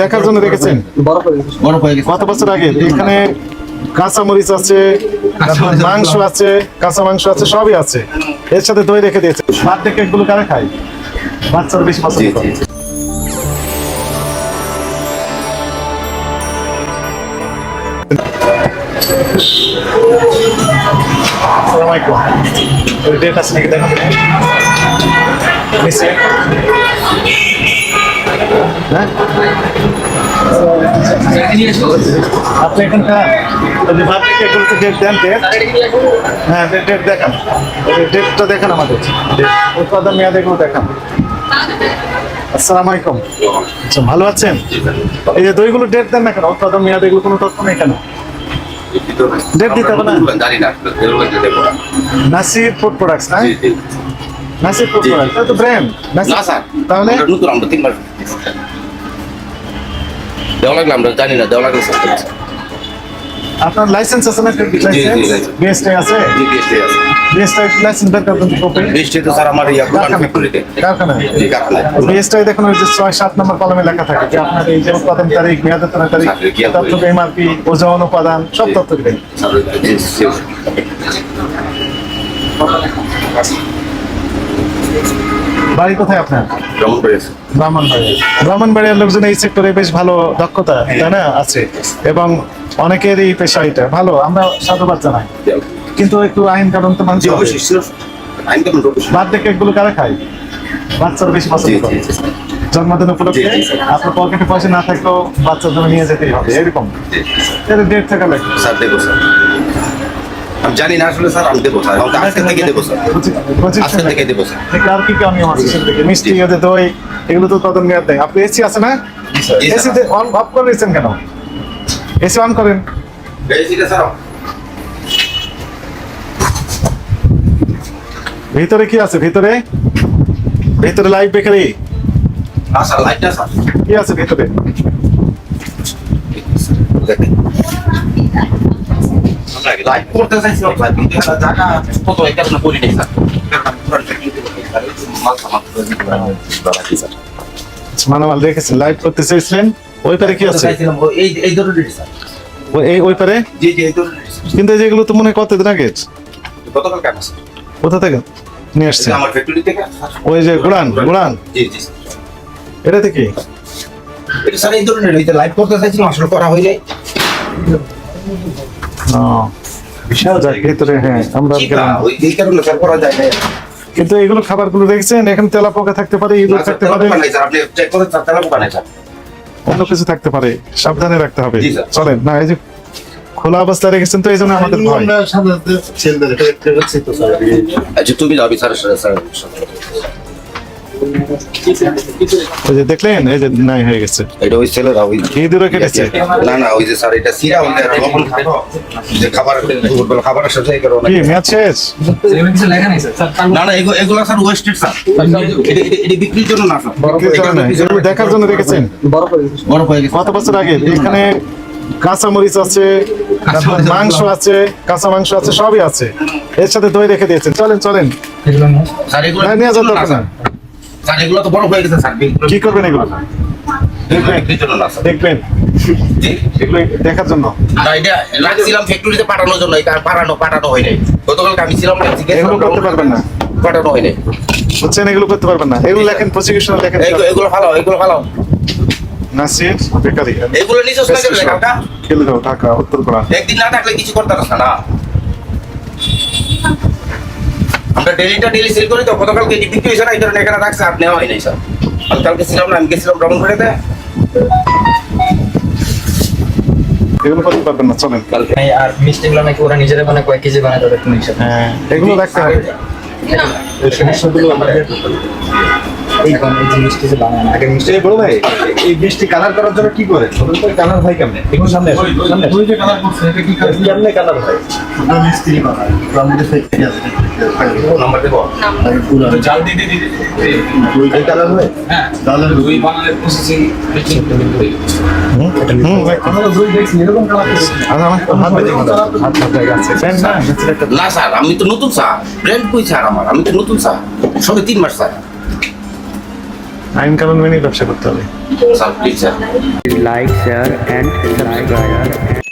দেখার জন্য রেখেছেন কত বছর আগে? এখানে কাঁচা মরিচ আছে, মাংস আছে, কাঁচা মাংস আছে, সবই আছে। এর সাথে দই রেখে দিয়েছে। বার্থডে কেক গুলো কারা খায়? বাচ্চারা বেশি পছন্দ করে। আসসালামু আলাইকুম। ডেট আছে নাকি দেখো? আপনি এখানকার ডেট দেন, হ্যাঁ ডেট দেখান, ডেটটা দেখান আমাদের, উৎপাদন মেয়াদ এগুলো দেখান। আসসালামু আলাইকুম। আচ্ছা, ভালো আছেন? এই যে দইগুলো ডেট দেন না কেন? উৎপাদন মেয়াদ এগুলো কোনো তথ্য নেই কেন? ডেট দিতে হবে না? নাসির ফুড প্রোডাক্টস, না? নাসির ফুড প্রোডাক্টস তো ব্র্যান্ড নাসির। তাহলে দেওয়া লাগলে আমরা জানি না, দেওয়া লাগলে আপনার লাইসেন্স আছে না? বিএসটি আছে? বিএসটি লাইসেন্স বের করবেন কপি। বিএসটি তো স্যার আমার ফ্যাক্টরিতে কারখানা। বিএসটি দেখুন ওই যে 6-7 নম্বর কলমে লেখা থাকে যে আপনার এই যে উৎপাদন তারিখ, মেয়াদ উত্তোলন তারিখ, তথ্য এমআরপি, ওজন, উপাদান সব তথ্য দিবেন। বাড়ি কোথায় আপনার? ব্রাহ্মণবাড়িয়ার লোকজন এই সেক্টরে বেশ ভালো দক্ষতা, তাই না, আছে এবং অনেকেরই পেশা এটা ভালো, আমরা সাধুবাদ জানাই। কিন্তু একটু আইন কানুন তো মানতে হবে। বার্থডে কেক গুলো কারা খায়? বাচ্চারা বেশি পছন্দ করে। জন্মদিন উপলক্ষে আপনার পকেটে পয়সা না থাকলেও বাচ্চার জন্য নিয়ে যেতেই হবে, এরকম। এর ডেট থাকা লাগবে। স্যার দেবো স্যার, আমি জানি না আসলে স্যার, আমি দেবো স্যার, আজকে থেকে দেবো স্যার, আজকে থেকে দেবো স্যার। আর কি কারণ আছে থেকে মিষ্টি হতে দই এগুলো তো উৎপাদন মেয়াদ দেয়। আপনি এসি আছে না? এসি অন অফ করে দিয়েছেন কেন? এসি অন করেন। ভিতরে কি আছে? ভিতরে ভিতরে লাইভ বেকারি কি আছে ভিতরে? মালামাল রেখেছেন, লাইভ করতে চেয়েছিলেন। ওই পারে কি আছে? ওই পারে কিন্তু যেগুলো তো মনে হয় কতদিন আগে। কোথা থেকে নিয়ে আসছে? ওই যে গুড়ান এটা থেকে লাইভ করতে চাইছিলাম, আসলে করা হয়ে যায়। ভিতরে হ্যাঁ আমরা এই কারণে স্যার করা যায় না। কিন্তু এগুলো খাবার গুলো দেখছেন, এখানে তেলা পোকা থাকতে পারে, ইঁদুর থাকতে পারে, অন্য কিছু থাকতে পারে, সাবধানে রাখতে হবে। চলেন না, এই যে খোলা অবস্থায় রেখেছেন তো এই জন্য আমাদের ভয়। আচ্ছা তুমি যাবি স্যার, ওই যে দেখলেন, এই যে নাই হয়ে গেছে, এটা ওই ছেলেরা ওই ইঁদুরে কেটেছে। না ওই যে স্যার এটা সিরা হলে লবণ খাবো যে খাবারের সাথে এই কারণে কি মেয়াদ শেষ? না এগুলো স্যার ওয়েস্টেড স্যার, এটা বিক্রির জন্য না স্যার, বিক্রির জন্য না, এগুলো দেখার জন্য রেখেছেন। বড় হয়ে গেছে। কত বছর আগে? এখানে কাঁচা মরিচ আছে, মাংস আছে, কাঁচা মাংস আছে, সবই আছে। এর সাথে দই রেখে দিয়েছেন। চলেন স্যার এগুলো নিয়ে যান দরকার না। স্যার এগুলো তো বড় হয়ে গেছে স্যার, কি করবেন এগুলো? বিক্রির জন্য না স্যার, দেখবেন এগুলো দেখার জন্য। না এটা রাখছিলাম ফ্যাক্টরিতে পাঠানোর জন্য, এটা পাঠানো হয় নাই। গতকালকে আমি ছিলাম না, এগুলো করতে পারবেন না, পাঠানো হয় নাই। বুঝছেন? এগুলো করতে পারবেন না। এগুলো লেখেন, প্রসিকিউশনে লেখেন এগুলো ফালাও নাসির বেকারি। এগুলো নিজস্ব না কাকা, খিলগাঁও, ঢাকা, উত্তরপাড়া। একদিন না থাকলে কিছু করতে পারছ না। আমরা ডেলি সেল করি তো, গতকালকে এটি বিক্রি হয়েছে না, এই কারণে এখানে রাখছে, আর নেওয়া হয় নাই স্যার। আমি কালকে ছিলাম না, আমি গেছিলাম ব্রাহ্মণবাড়িয়াতে। এগুলো করতে পারবেন না, চলেন। আর মিষ্টিগুলো নাকি ওরা নিজেরা বানায়, কয়েক কেজি বানায় তাদের তুমি হিসাব। হ্যাঁ, এগুলো রাখতে হবে। এই সমস্যাগুলো আমাদের এই মিষ্টি যে বানায় না, আগে মিষ্টি বড় ভাই, এই বৃষ্টি কালার করার জন্য কি করে? কালার হয় কেমনে? দেখুন সামনে ওই যে কালার করছে, এটা কি কেমনে কালার হয়? ওটা মিষ্টি বানায়, আমাদের ফ্যাক্টরি আছে, নাম্বার দেবো জাল দিতে ওই কালার হয়। হ্যাঁ, তাহলে দুই বাংলাদেশ প্রসেসিং আমরা দুই দেখছি এরকম কালার করছে। আর আমার হাত বেজে গেছে। না স্যার, আমি তো নতুন স্যার, ব্র্যান্ড কই স্যার আমার, আমি তো নতুন স্যার, সবে 3 মাস স্যার। আইন কানুন মেনেই ব্যবসা করতে হবে। Sir please sir. like, share and subscribe.